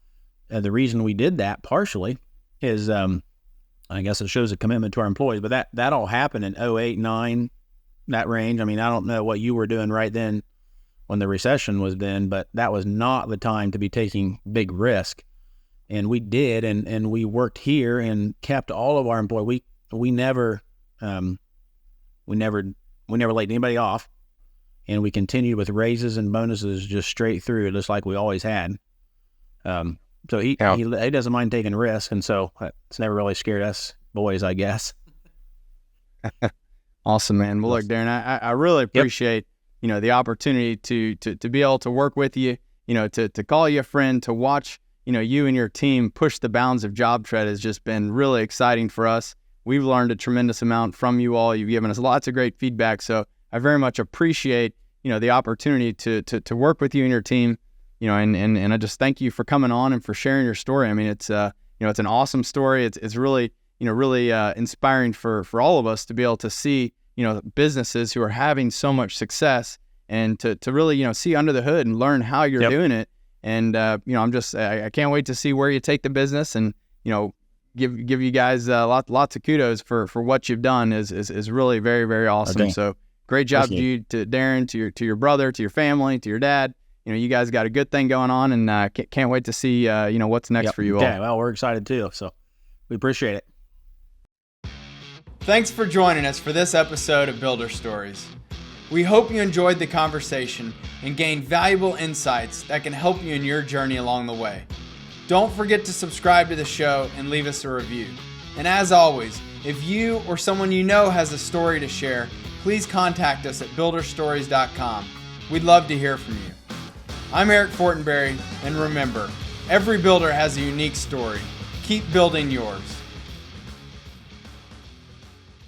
The reason we did that partially is, I guess it shows a commitment to our employees, but that all happened in 08, 09, that range. I mean, I don't know what you were doing right then when the recession was then, but that was not the time to be taking big risk. And we did, and we worked here and kept all of our employees. We never laid anybody off, and we continued with raises and bonuses just straight through, just like we always had. So he doesn't mind taking risks, and so it's never really scared us boys, I guess. Awesome, man. Well, look, Darin, I really appreciate the opportunity to be able to work with you, to call you a friend, to watch you and your team push the bounds of JobTread has just been really exciting for us. We've learned a tremendous amount from you all. You've given us lots of great feedback, so I very much appreciate the opportunity to work with you and your team. And I just thank you for coming on and for sharing your story. I mean, it's it's an awesome story. It's really really inspiring for all of us to be able to see businesses who are having so much success, and to really see under the hood and learn how you're doing it. And I can't wait to see where you take the business, and give you guys lots of kudos for what you've done is really very, very awesome. Okay. So great job to Darin, to your brother, to your family, to your dad. You guys got a good thing going on, and can't wait to see what's next for you all. Yeah, well, we're excited too, so we appreciate it. Thanks for joining us for this episode of Builder Stories. We hope you enjoyed the conversation and gained valuable insights that can help you in your journey along the way. Don't forget to subscribe to the show and leave us a review. And as always, if you or someone you know has a story to share, please contact us at builderstories.com. We'd love to hear from you. I'm Eric Fortenberry, and remember, every builder has a unique story. Keep building yours.